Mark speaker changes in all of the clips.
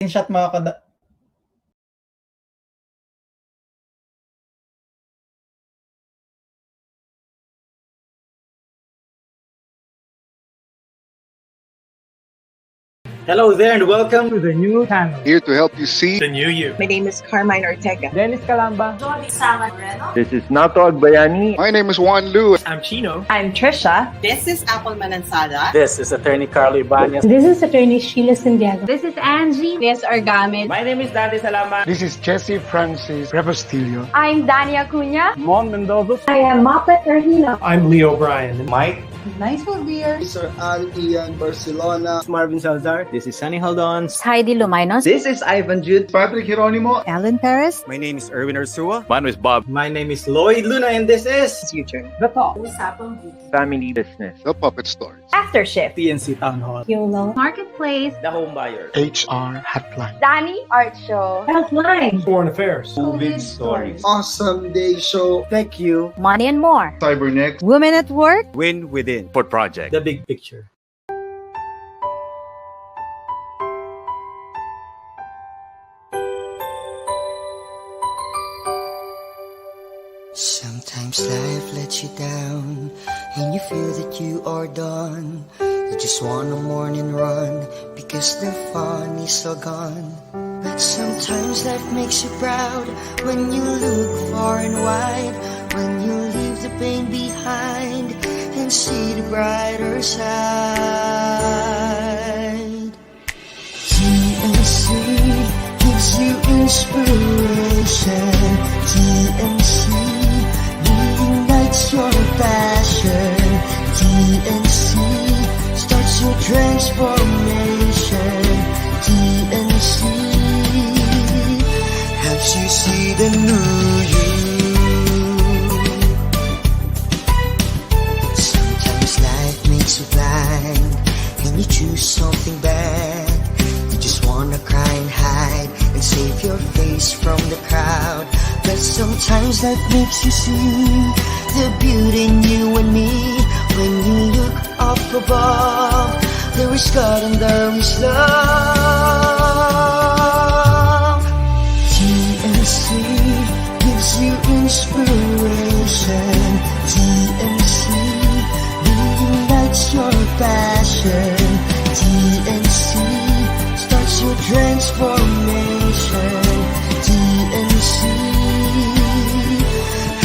Speaker 1: Screenshot mo ako. Hello there and welcome to the new channel.
Speaker 2: Here to help you see
Speaker 1: The new you.
Speaker 3: My name is Carmine Ortega.
Speaker 1: Dennis Calamba.
Speaker 4: This is Nato Agbayani.
Speaker 2: My name is Juan Lu.
Speaker 1: I'm Chino.
Speaker 3: I'm Trisha. This is Apple Manansada.
Speaker 1: This is Attorney Carlo Ibanez.
Speaker 5: This is Attorney Sheila Santiago.
Speaker 6: This is Angie.
Speaker 5: This is Argamit.
Speaker 1: My name is Dante Salama.
Speaker 2: This is Jesse Francis Rebastillo.
Speaker 6: I'm Dania Cunha.
Speaker 1: Mon Mendoza.
Speaker 5: I am Mapet Rahina.
Speaker 1: I'm Leo Bryan. Mike.
Speaker 3: Nice one, dear.
Speaker 7: Sir Al Ian Barcelona.
Speaker 1: Marvin Salazar. This is Sunny Haldons.
Speaker 6: Heidi Lumainos.
Speaker 7: This is Ivan Jude.
Speaker 2: Patrick Geronimo.
Speaker 3: Alan Perez.
Speaker 4: My name is Erwin Ursua.
Speaker 8: My name is Bob.
Speaker 1: My name is Lloyd Luna and this is
Speaker 3: Future.
Speaker 1: The Talk.
Speaker 4: Family Business.
Speaker 2: The Puppet Stories.
Speaker 6: After Shift.
Speaker 1: PNC Town Hall.
Speaker 5: YOLO.
Speaker 6: Marketplace.
Speaker 1: The Home Buyer.
Speaker 2: HR Hotline.
Speaker 6: Danny Art Show.
Speaker 5: Healthline.
Speaker 1: Foreign Affairs.
Speaker 5: COVID stories.
Speaker 7: Awesome Day Show.
Speaker 1: Thank you.
Speaker 6: Money and more.
Speaker 2: Cybernext.
Speaker 3: Women at Work.
Speaker 8: Win Within. Port Project.
Speaker 1: The Big Picture.
Speaker 9: Sometimes life lets you down and you feel that you are done. You just want a morning run because the fun is all gone. But sometimes life makes you proud when you look far and wide, when you leave the pain behind and see the brighter side. TNC gives you inspiration. TNC reignites your passion. TNC starts your transformation. TNC helps you see the new you. Sometimes life makes you blind and you choose something bad. You just wanna cry and hide and save your face from the crowd. But sometimes life makes you see the beauty in you and me. When you look up above, there is God and there is love. TNC gives you inspiration. TNC reignites your passion. TNC starts your transformation. TNC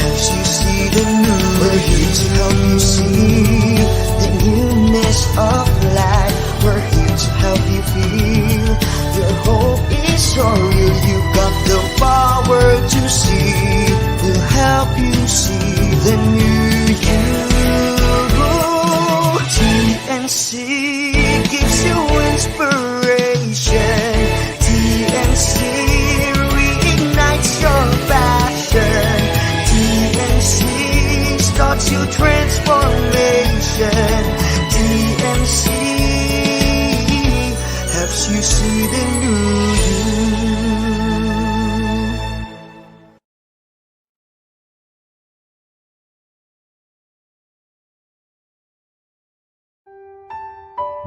Speaker 9: helps you see the new. We're here to help you see the newness of life. We're here to help you feel your hope is so real. You got the power to see. We'll help you see the new you. TNC gives you inspiration. TNC reignites your passion. TNC starts your transformation. TNC helps you see the new you.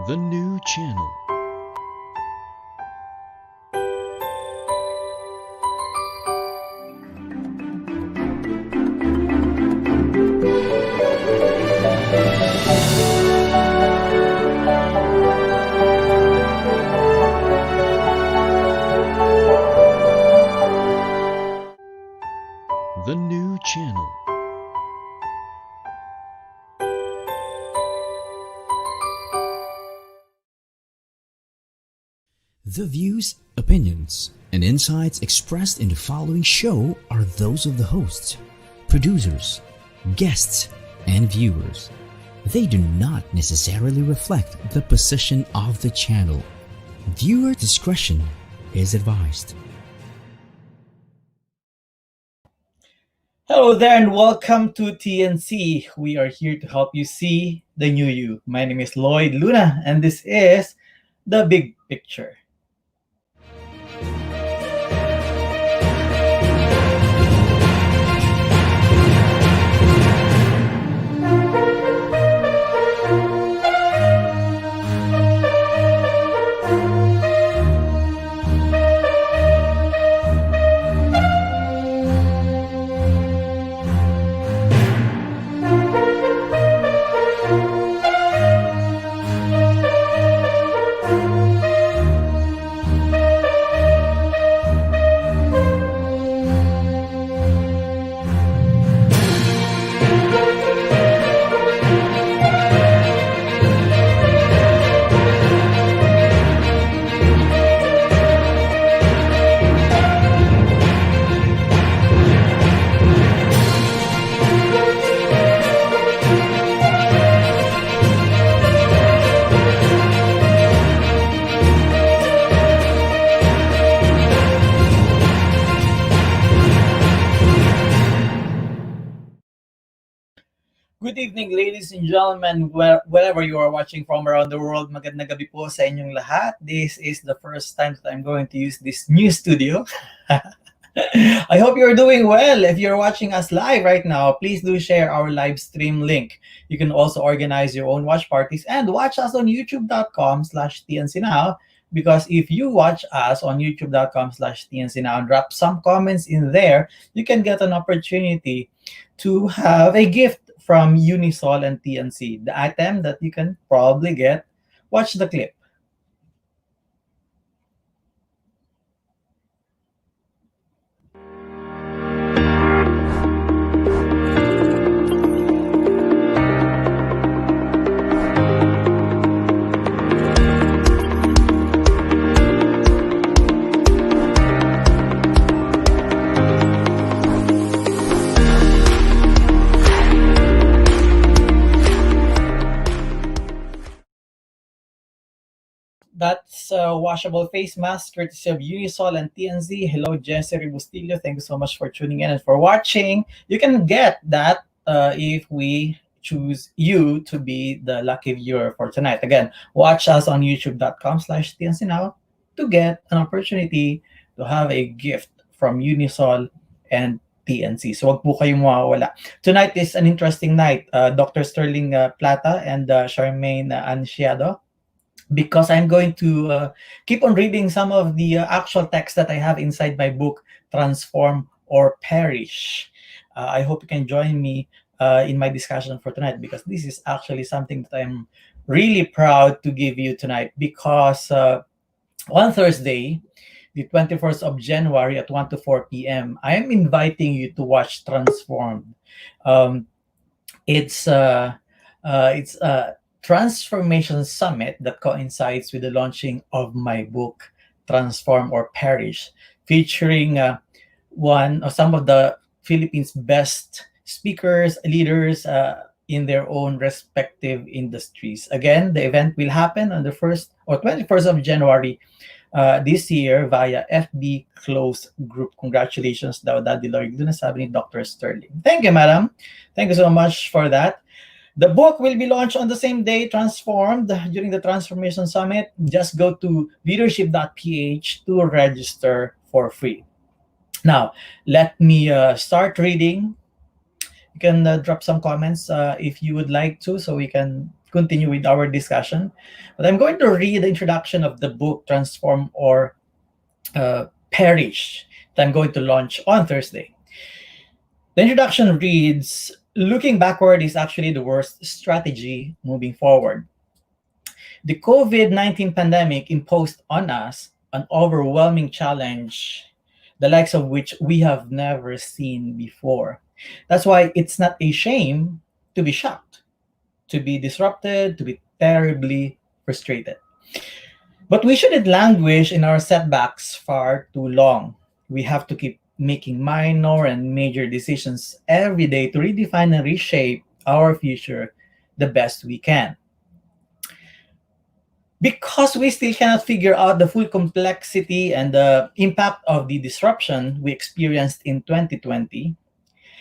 Speaker 10: The new channel. The new channel. The views, opinions, and insights expressed in the following show are those of the hosts, producers, guests, and viewers. They do not necessarily reflect the position of the channel. Viewer discretion is advised.
Speaker 1: Hello there and welcome to TNC. We are here to help you see the new you. My name is Lloyd Luna and this is The Big Picture. Good evening, ladies and gentlemen, wherever you are watching from around the world. Magandang gabi po sa inyong lahat. This is the first time that I'm going to use this new studio. I hope you're doing well. If you're watching us live right now, please do share our live stream link. You can also organize your own watch parties and watch us on youtube.com/tncnow, because if you watch us on youtube.com/tncnow and drop some comments in there, you can get an opportunity to have a gift from Unisol and TNC, the item that you can probably get. Watch the clip. That's a washable face mask courtesy of Unisol and TNZ. Hello, Jesse Bustillo. Thank you so much for tuning in and for watching. You can get that if we choose you to be the lucky viewer for tonight. Again, watch us on youtube.com/TNC now to get an opportunity to have a gift from Unisol and TNC. So wag po kayong mawawala. Tonight is an interesting night. Dr. Sterling Plata and Charmaine Ansiado, because I'm going to keep on reading some of the actual text that I have inside my book, Transform or Perish. I hope you can join me in my discussion for tonight, because this is actually something that I'm really proud to give you tonight, because on Thursday, the 21st of January at 1 to 4 p.m., I am inviting you to watch Transformed. It's a transformation summit that coincides with the launching of my book, Transform or Perish, featuring some of the Philippines' best speakers, leaders in their own respective industries. Again, the event will happen on the 1st or 21st of January this year via FB Close Group. Congratulations daw, Daddy Lord. Doon na sabi ni Dr. Sterling. Thank you, madam. Thank you so much for that. The book will be launched on the same day, Transformed, during the Transformation Summit. Just go to leadership.ph to register for free. Now, let me start reading. You can drop some comments if you would like to, so we can continue with our discussion. But I'm going to read the introduction of the book, Transform or Perish, that I'm going to launch on Thursday. The introduction reads, looking backward is actually the worst strategy moving forward. The COVID-19 pandemic imposed on us an overwhelming challenge, the likes of which we have never seen before. That's why it's not a shame to be shocked, to be disrupted, to be terribly frustrated. But we shouldn't languish in our setbacks far too long. We have to keep making minor and major decisions every day to redefine and reshape our future the best we can. Because we still cannot figure out the full complexity and the impact of the disruption we experienced in 2020,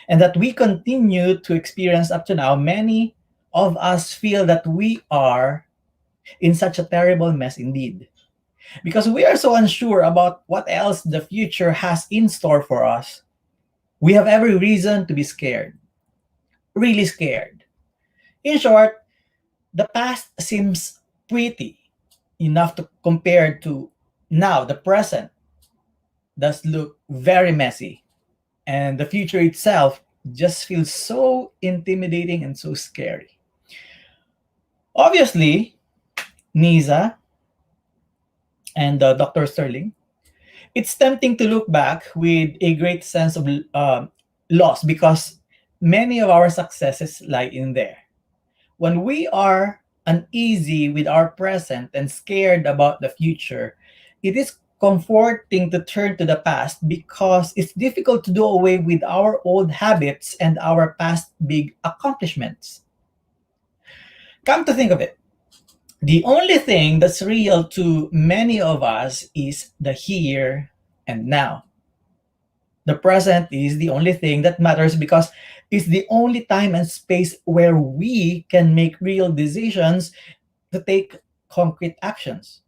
Speaker 1: and that we continue to experience up to now, many of us feel that we are in such a terrible mess indeed. Because we are so unsure about what else the future has in store for us, we have every reason to be scared. Really scared. In short, the past seems pretty enough to compare to now. The present does look very messy. And the future itself just feels so intimidating and so scary. Obviously, Nisa and Dr. Sterling, it's tempting to look back with a great sense of loss, because many of our successes lie in there. When we are uneasy with our present and scared about the future, it is comforting to turn to the past, because it's difficult to do away with our old habits and our past big accomplishments. Come to think of it, the only thing that's real to many of us is the here and now. The present is the only thing that matters because it's the only time and space where we can make real decisions to take concrete actions.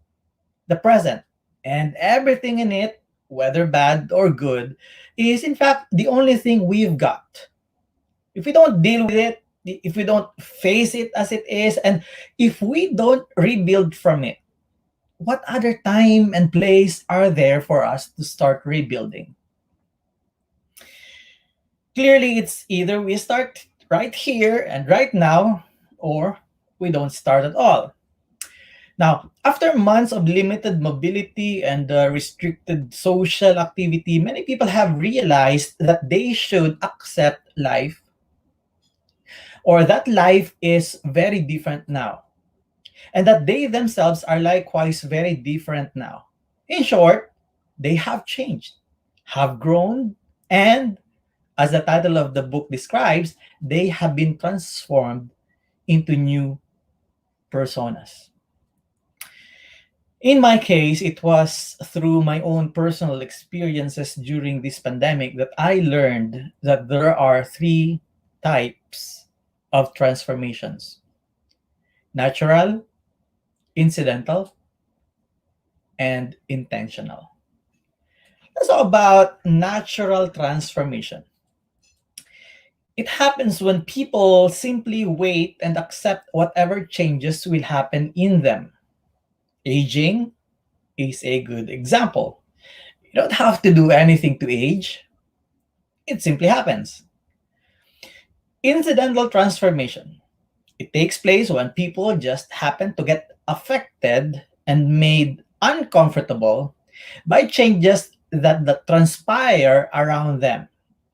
Speaker 1: The present and everything in it, whether bad or good, is in fact the only thing we've got. If we don't deal with it, if we don't face it as it is, and if we don't rebuild from it, what other time and place are there for us to start rebuilding? Clearly, it's either we start right here and right now, or we don't start at all. Now, after months of limited mobility and restricted social activity, many people have realized that they should accept life, or that life is very different now, and that they themselves are likewise very different now. In short, they have changed, have grown, and as the title of the book describes, they have been transformed into new personas. In my case, it was through my own personal experiences during this pandemic that I learned that there are three types of transformations: natural, incidental, and intentional. Let's talk about natural transformation. It happens when people simply wait and accept whatever changes will happen in them. Aging is a good example. You don't have to do anything to age, it simply happens. Incidental transformation. It takes place when people just happen to get affected and made uncomfortable by changes that transpire around them.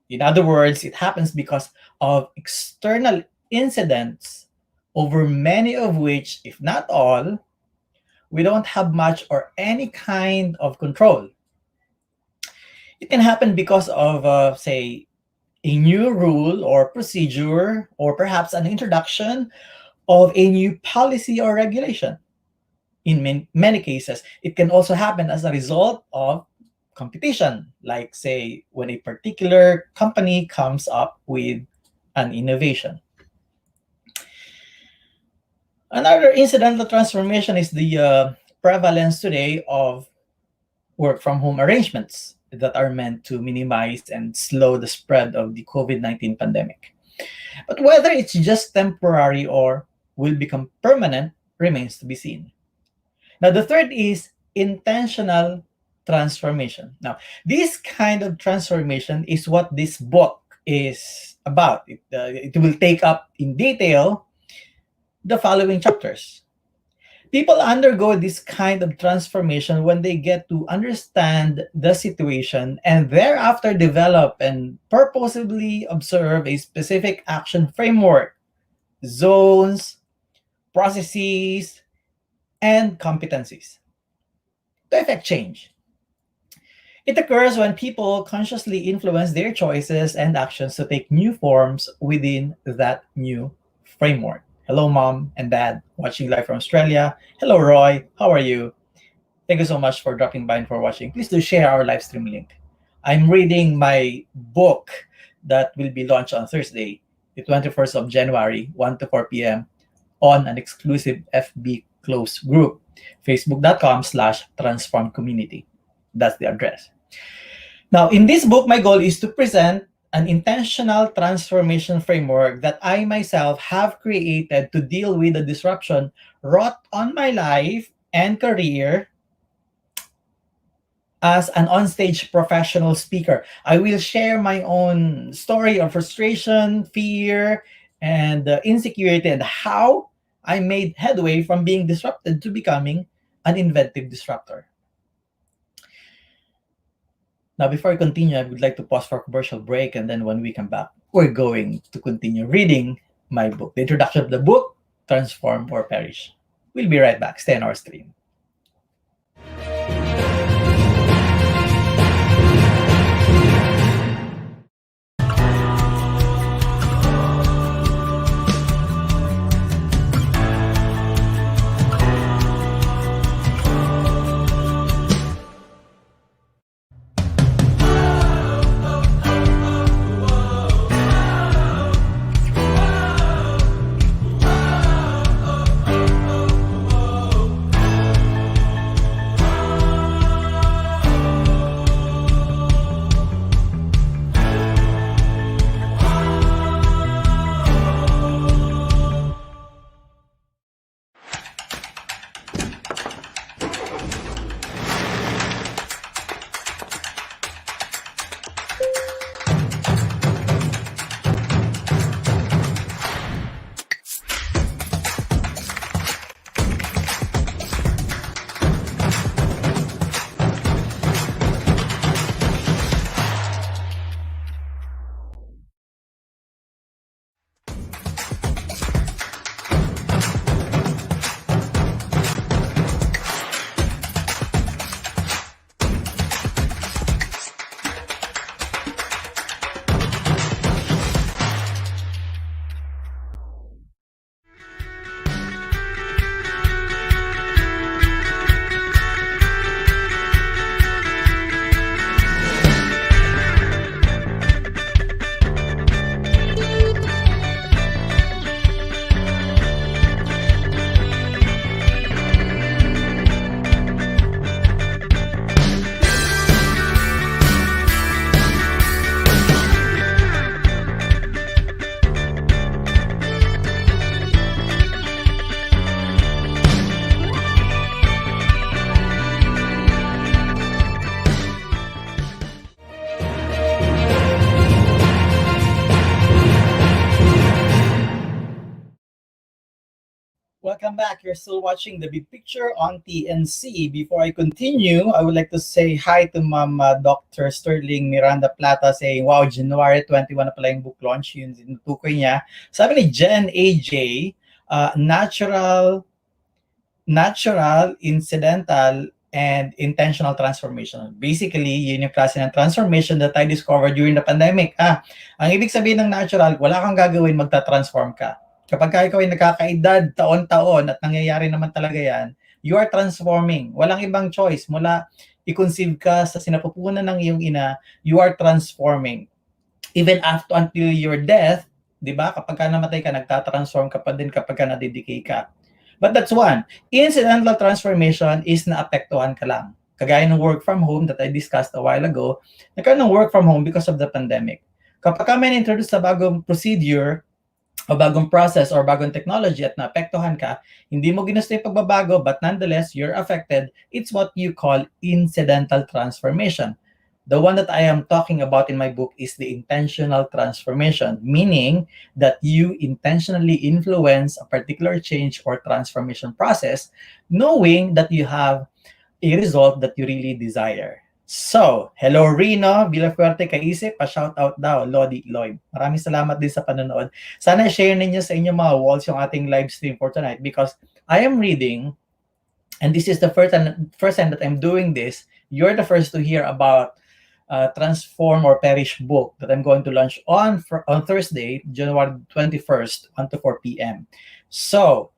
Speaker 1: In other words, it happens because of external incidents over many of which, if not all, we don't have much or any kind of control. It can happen because of, say, a new rule or procedure, or perhaps an introduction of a new policy or regulation. In many cases, it can also happen as a result of competition, like, say, when a particular company comes up with an innovation. Another incidental transformation is the prevalence today of work from home arrangements that are meant to minimize and slow the spread of the COVID-19 pandemic. But whether it's just temporary or will become permanent remains to be seen. Now, the third is intentional transformation. Now, this kind of transformation is what this book is about. It will take up in detail the following chapters. People undergo this kind of transformation when they get to understand the situation and thereafter develop and purposefully observe a specific action framework, zones, processes, and competencies to effect change. It occurs when people consciously influence their choices and actions to take new forms within that new framework. Hello, Mom and Dad, watching live from Australia. Hello, Roy. How are you? Thank you so much for dropping by and for watching. Please do share our live stream link. I'm reading my book that will be launched on Thursday, the 21st of January, 1 to 4 p.m. on an exclusive FB close group, facebook.com/transformcommunity. That's the address. Now, in this book, my goal is to present an intentional transformation framework that I myself have created to deal with the disruption wrought on my life and career as an onstage professional speaker. I will share my own story of frustration, fear, and insecurity, and how I made headway from being disrupted to becoming an inventive disruptor. Now, before I continue, I would like to pause for a commercial break, and then when we come back, we're going to continue reading my book, the introduction of the book, Transform or Perish. We'll be right back. Stay on our stream. welcome back. You're still watching The Big Picture on TNC. Before I continue, I would like to say hi to Ma'am Dr. Sterling Miranda Plata saying, wow, January 21 na pala yung book launch. Yun tinutukoy niya. Sabi ni Jen AJ, natural, incidental, and intentional transformation. Basically, yun yung klase ng transformation that I discovered during the pandemic. Ang ibig sabihin ng natural, wala kang gagawin, magta-transform ka. Kapag ikaw ay nakakaedad, taon-taon, at nangyayari naman talaga yan, you are transforming. Walang ibang choice. Mula i-conceive ka sa sinapupunan ng iyong ina, you are transforming. Even after until your death, di ba? Kapag ka namatay ka, nagtatransform ka pa din kapag ka nadidicay ka. But that's one. Incidental transformation is naapektuhan ka lang. Kagaya ng work from home that I discussed a while ago, nagkaroon ng work from home because of the pandemic. Kapag ka may introduce sa bagong procedure, o bagong process, or bagong technology at naapektuhan ka, hindi mo ginusto yung pagbabago, but nonetheless, you're affected, it's what you call incidental transformation. The one that I am talking about in my book is the intentional transformation, meaning that you intentionally influence a particular change or transformation process, knowing that you have a result that you really desire. So, hello Rino, Villafuerte Kaisip, pa-shoutout daw, Lodi Lloyd. Maraming salamat din sa panonood. Sana share ninyo sa inyong mga walls yung ating live stream for tonight because I am reading, and this is the first time that I'm doing this. You're the first to hear about Transform or Perish book that I'm going to launch on Thursday, January 21st, 1 to 4 p.m. So,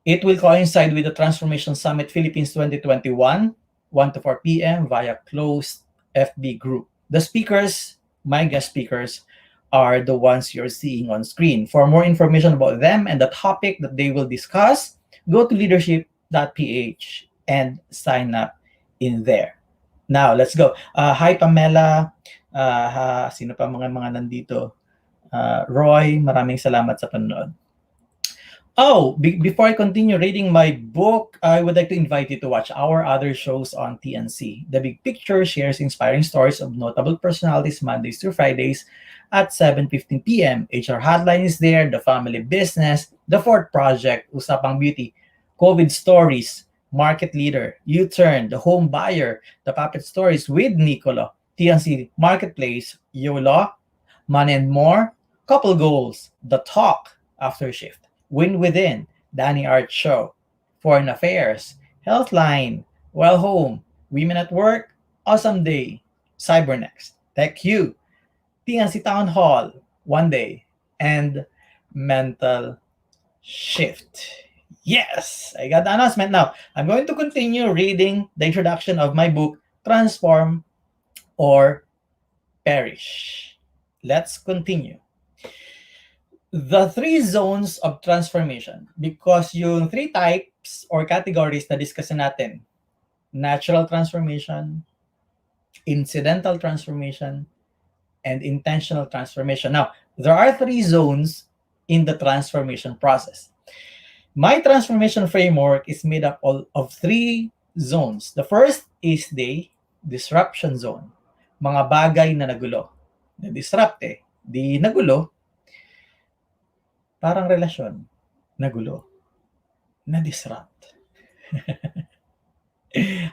Speaker 1: it will coincide with the Transformation Summit Philippines 2021, 1 to 4 p.m. via closed FB group. The speakers, my guest speakers, are the ones you're seeing on screen. For more information about them and the topic that they will discuss, go to leadership.ph and sign up in there. Now, let's go. Hi, Pamela. Sino pa mga nandito? Roy, maraming salamat sa panonood. Oh, before I continue reading my book, I would like to invite you to watch our other shows on TNC. The Big Picture shares inspiring stories of notable personalities Mondays through Fridays at 7:15 p.m. HR Hotline is there, The Family Business, The Fourth Project, Usapang Beauty, COVID Stories, Market Leader, U-Turn, The Home Buyer, The Puppet Stories with Nicolo, TNC Marketplace, YOLO, Money and More, Couple Goals, The Talk, After Shift, Win Within, Danny Art Show, Foreign Affairs, Healthline, Well Home, Women at Work, Awesome Day, Cybernext, Tech U, TNC Town Hall, One Day, and Mental Shift. Yes, I got the announcement now. I'm going to continue reading the introduction of my book, Transform or Perish. Let's continue. The three zones of transformation, because yung three types or categories na discuss natin, natural transformation, incidental transformation, and intentional transformation. Now, there are three zones in the transformation process. My transformation framework is made up of three zones. The first is the disruption zone. Mga bagay na nagulo. Na-disrupt di nagulo. Parang relasyon. Nagulo. Na-disrupt.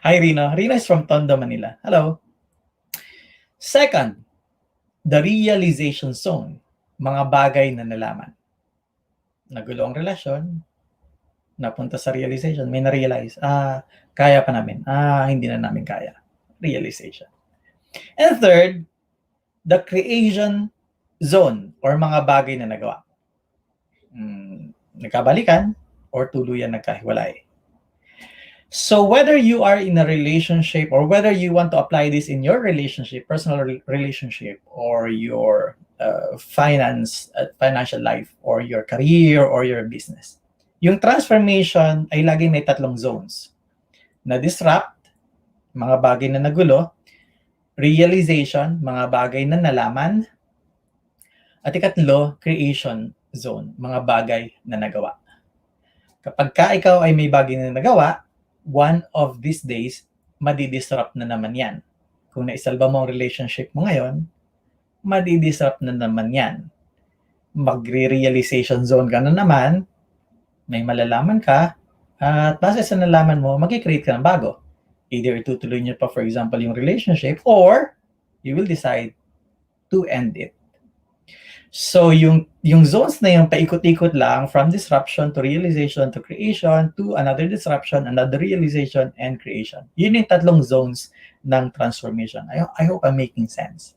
Speaker 1: Hi, Rino. Rino is from Tondo, Manila. Hello. Second, the realization zone. Mga bagay na nalaman. Nagulo ang relasyon. Napunta sa realization, may na-realize, kaya pa namin, hindi na namin kaya. Realization. And third, the creation zone or mga bagay na nagawa. Nagkabalikan or tuluyan nagkahiwalay. So whether you are in a relationship or whether you want to apply this in your relationship, personal relationship, or your financial life, or your career, or your business, yung transformation ay laging may tatlong zones. Na-disrupt, mga bagay na nagulo. Realization, mga bagay na nalaman. At ikatlo, creation zone, mga bagay na nagawa. Kapag ka ikaw ay may bagay na nagawa, one of these days, madidisrupt na naman yan. Kung naisalba mo ang relationship mo ngayon, madidisrupt na naman yan. Magre-realization zone ka na naman, may malalaman ka, at base sa nalaman mo, mag-create ka ng bago. Either itutuloy nyo pa, for example, yung relationship, or you will decide to end it. So yung zones na yung paikot-ikot lang from disruption to realization to creation to another disruption, another realization, and creation. Yun yung tatlong zones ng transformation. I hope I'm making sense.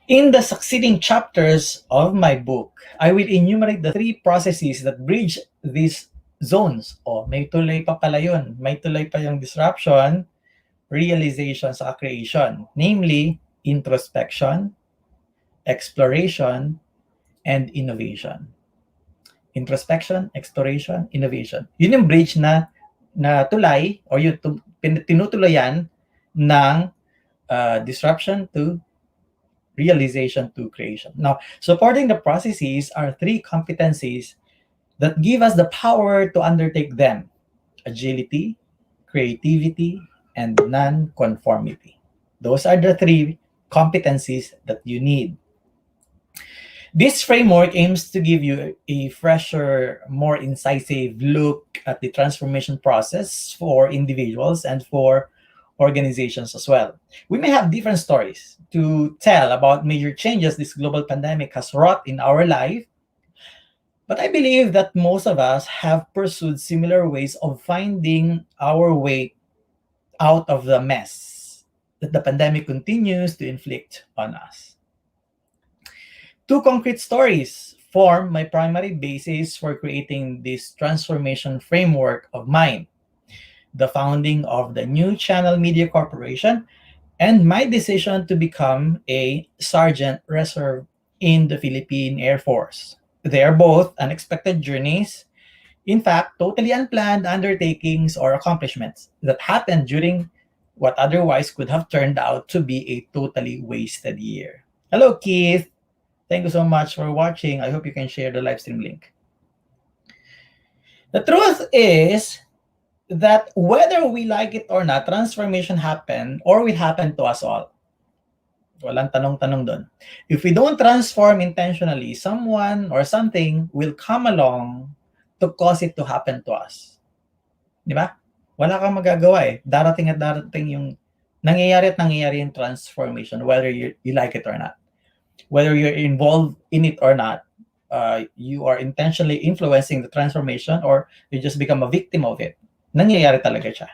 Speaker 1: In the succeeding chapters of my book, I will enumerate the 3 processes that bridge these zones. May tuloy pa pala yun. May tuloy pa yung disruption, realization, sa creation. Namely, introspection, exploration, and innovation. Introspection, exploration, innovation. Yun yung bridge na tulay o yung tinutuloyan ng disruption to realization to creation. Now, supporting the processes are 3 competencies that give us the power to undertake them: agility, creativity, and non-conformity. Those are the 3 competencies that you need. This framework aims to give you a fresher, more incisive look at the transformation process for individuals and for organizations as well. We may have different stories to tell about major changes this global pandemic has wrought in our life, but I believe that most of us have pursued similar ways of finding our way out of the mess that the pandemic continues to inflict on us. 2 concrete stories form my primary basis for creating this transformation framework of mine: the founding of the New Channel Media Corporation and my decision to become a Sergeant Reserve in the Philippine Air Force. They are both unexpected journeys, in fact, totally unplanned undertakings or accomplishments that happened during what otherwise could have turned out to be a totally wasted year. Hello, Keith. Thank you so much for watching. I hope you can share the live stream link. The truth is that whether we like it or not, transformation happened or will happen to us all. Walang tanong-tanong doon. If we don't transform intentionally, someone or something will come along to cause it to happen to us. Di ba? Wala kang magagawa eh. Darating at darating yung nangyayari yung transformation, whether you like it or not. Whether you're involved in it or not, you are intentionally influencing the transformation or you just become a victim of it. Nangyayari talaga siya.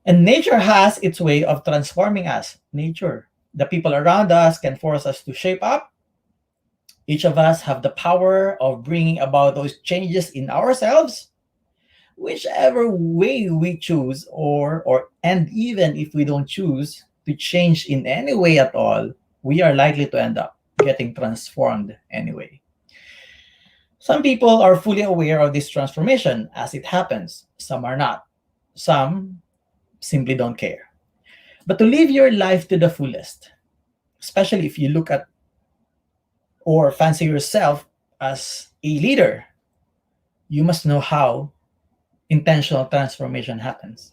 Speaker 1: And nature has its way of transforming us. Nature. The people around us can force us to shape up. Each of us have the power of bringing about those changes in ourselves. Whichever way we choose, and even if we don't choose to change in any way at all, we are likely to end up getting transformed anyway. Some people are fully aware of this transformation as it happens. Some are not. Some simply don't care. But to live your life to the fullest, especially if you look at or fancy yourself as a leader, you must know how intentional transformation happens.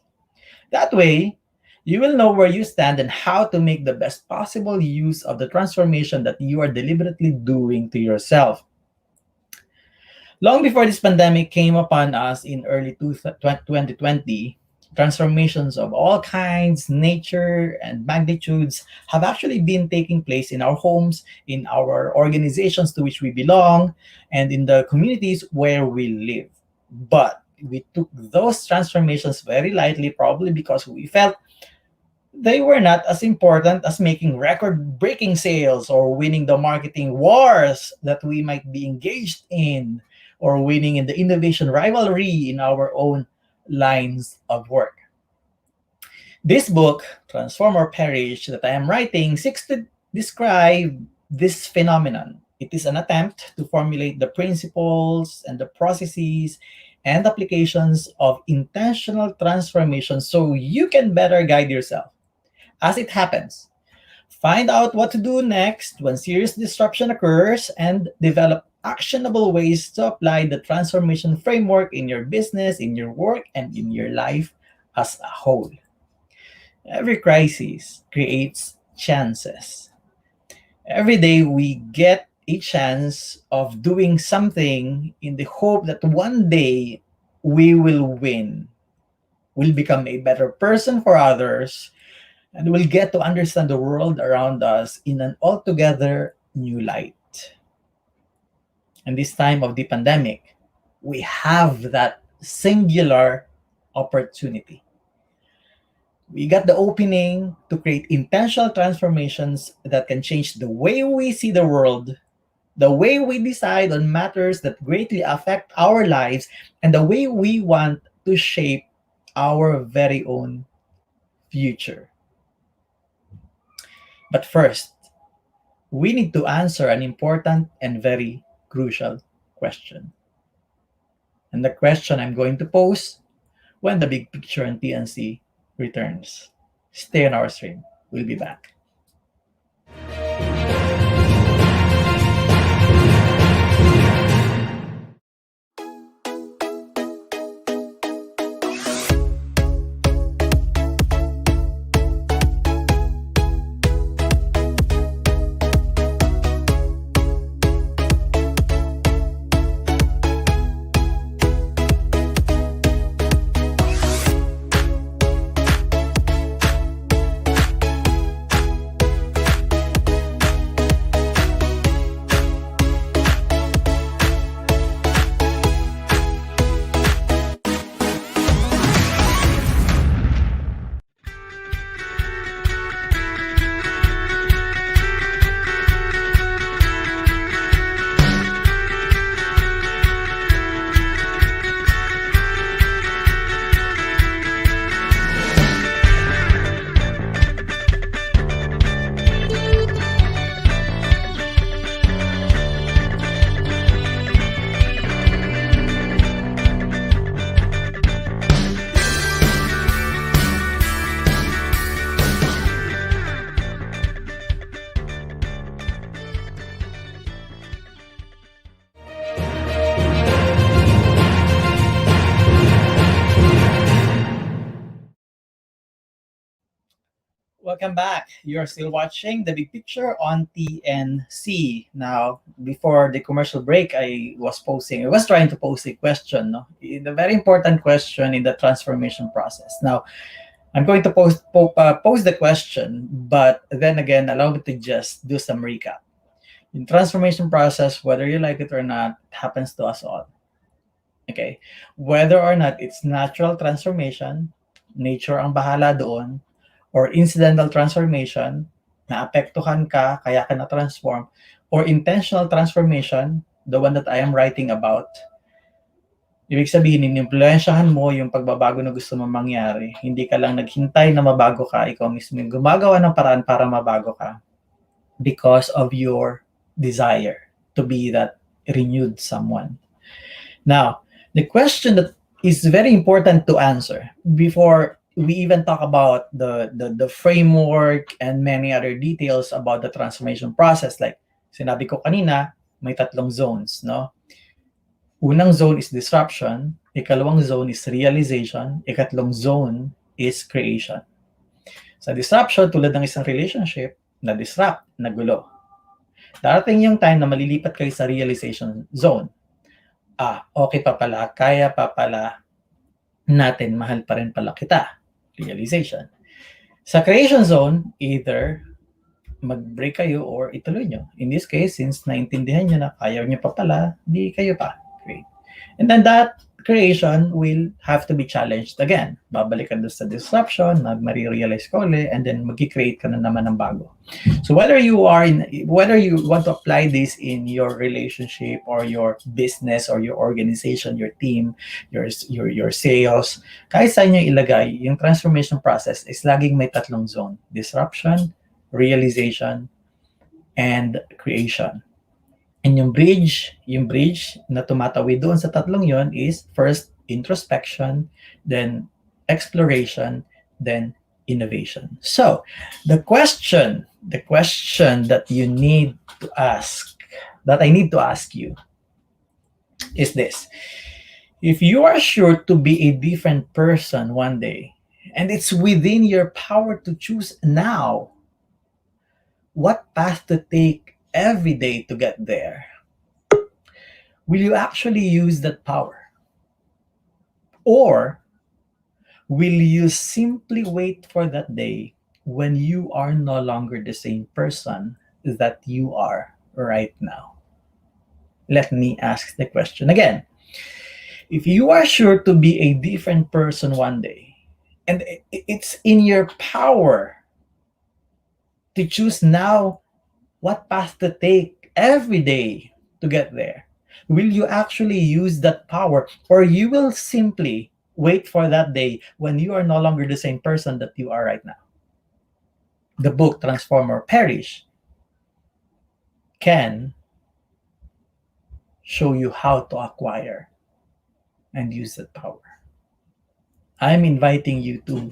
Speaker 1: That way, you will know where you stand and how to make the best possible use of the transformation that you are deliberately doing to yourself. Long before this pandemic came upon us in early 2020, transformations of all kinds, nature, and magnitudes have actually been taking place in our homes, in our organizations to which we belong, and in the communities where we live. But we took those transformations very lightly, probably because we felt they were not as important as making record-breaking sales or winning the marketing wars that we might be engaged in, or winning in the innovation rivalry in our own lines of work. This book, Transform or Perish, that I am writing, seeks to describe this phenomenon. It is an attempt to formulate the principles and the processes and applications of intentional transformation so you can better guide yourself as it happens. Find out what to do next when serious disruption occurs and develop actionable ways to apply the transformation framework in your business, in your work, and in your life as a whole. Every crisis creates chances. Every day we get a chance of doing something in the hope that one day we will win. We'll become a better person for others, and we'll get to understand the world around us in an altogether new light. In this time of the pandemic, we have that singular opportunity. We got the opening to create intentional transformations that can change the way we see the world, the way we decide on matters that greatly affect our lives, and the way we want to shape our very own future. But first, we need to answer an important and very crucial question. And the question I'm going to pose when the big picture and TNC returns. Stay on our stream. We'll be back. Welcome back. You're still watching The Big Picture on TNC. Now, before the commercial break, I was trying to pose a question, no? The very important question in the transformation process. Now, I'm going to pose the question, but then again, allow me to just do some recap. In transformation process, whether you like it or not, it happens to us all. Okay? Whether or not it's natural transformation, nature ang bahala doon, or incidental transformation, naapektuhan ka, kaya ka na-transform, or intentional transformation, the one that I am writing about, ibig sabihin, inimpluwensyahan mo yung pagbabago na gusto mong mangyari. Hindi ka lang naghintay na mabago ka, ikaw mismo yung gumagawa ng paraan para mabago ka because of your desire to be that renewed someone. Now, the question that is very important to answer before we even talk about the framework and many other details about the transformation process. Like sinabi ko kanina, may tatlong zones, no? Unang zone is disruption, ikalawang zone is realization, ikatlong zone is creation. Sa disruption, tulad ng isang relationship, na-disrupt, nagulo. Darating yung time na malilipat kayo sa realization zone. Okay pa pala, kaya pa pala natin, mahal pa rin pala kita. Realization. Sa creation zone, either mag-break kayo or ituloy nyo. In this case, since naintindihan nyo na kaya nyo pa pala, di kayo pa. Great. And then that creation will have to be challenged again. Babalik ka doon sa disruption, mag-realize ka ulit, and then mag-create ka na naman ng bago. So whether you want to apply this in your relationship or your business or your organization, your team, your sales, kahit saan nyo ilagay, yung transformation process is laging may tatlong zone: disruption, realization, and creation. And yung bridge na tumatawid doon sa tatlong yon is first introspection, then exploration, then innovation. So, the question that you need to ask, that I need to ask you, is this: if you are sure to be a different person one day, and it's within your power to choose now what path to take every day to get there, will you actually use that power? Or will you simply wait for that day when you are no longer the same person that you are right now? Let me ask the question again. If you are sure to be a different person one day, and it's in your power to choose now what path to take every day to get there, will you actually use that power, or you will simply wait for that day when you are no longer the same person that you are right now? The book Transform or Perish can show you how to acquire and use that power. I'm inviting you to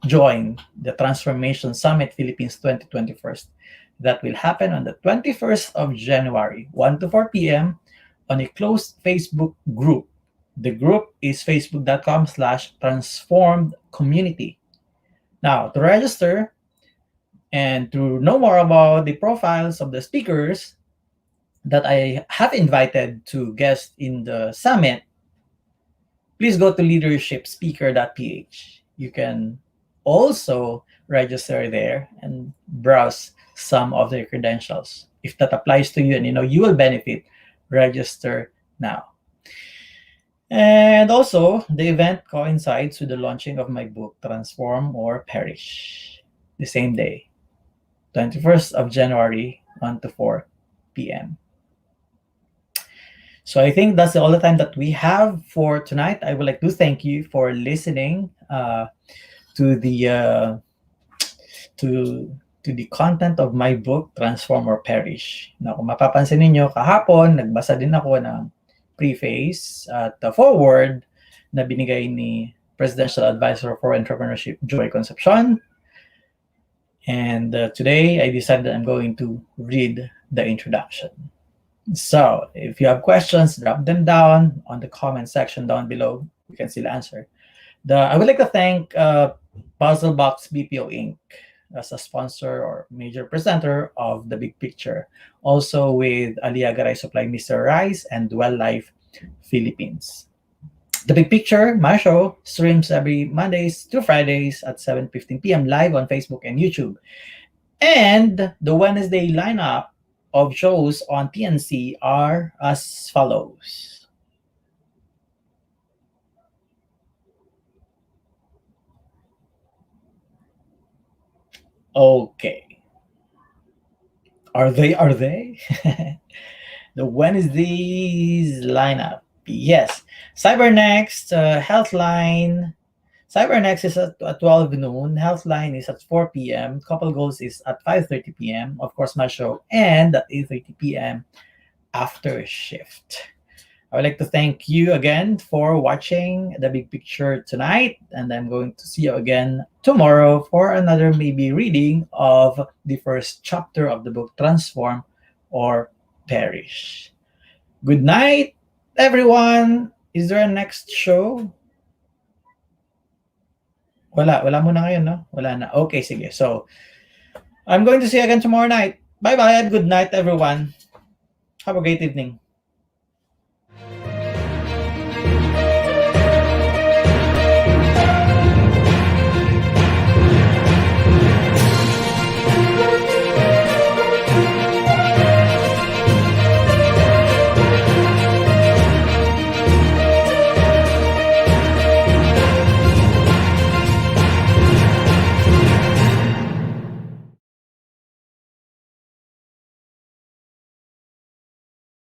Speaker 1: join the Transformation Summit Philippines 2021 that will happen on the 21st of January, 1 to 4 p.m. on a closed Facebook group. The group is facebook.com/transformed community. Now, to register and to know more about the profiles of the speakers that I have invited to guest in the summit, please go to leadershipspeaker.ph. You can also register there and browse some of their credentials. If that applies to you and you will benefit, register now. And also, the event coincides with the launching of my book, Transform or Perish, the same day, 21st of January, 1 to 4 p.m. So I think that's all the time that we have for tonight. I would like to thank you for listening to the content of my book, Transform or Perish. Now, kung mapapansin ninyo, kahapon, nagbasa din ako ng preface at the foreword na binigay ni Presidential Advisor for Entrepreneurship, Joy Concepcion. And today, I decided I'm going to read the introduction. So, if you have questions, drop them down on the comment section down below. You can still answer. I would like to thank Puzzle Box BPO Inc. as a sponsor or major presenter of The Big Picture. Also with Aliaga Rice Supply, Mr. Rice, and Dwell Life Philippines. The Big Picture, my show, streams every Mondays to Fridays at 7:15 p.m. live on Facebook and YouTube. And the Wednesday lineup of shows on TNC are as follows. Okay. Are they? The Wednesdays lineup. Yes. Cybernext, Healthline. Cybernext is at 12 noon. Healthline is at 4 p.m. Couple Goals is at 5:30 p.m. Of course, my show. And at 8:30 p.m. after shift. I would like to thank you again for watching The Big Picture tonight. And I'm going to see you again tomorrow for another maybe reading of the first chapter of the book, Transform or Perish. Good night, everyone. Is there a next show? Wala muna ngayon, no? Wala na. Okay, sige. So, I'm going to see you again tomorrow night. Bye-bye and good night, everyone. Have a great evening.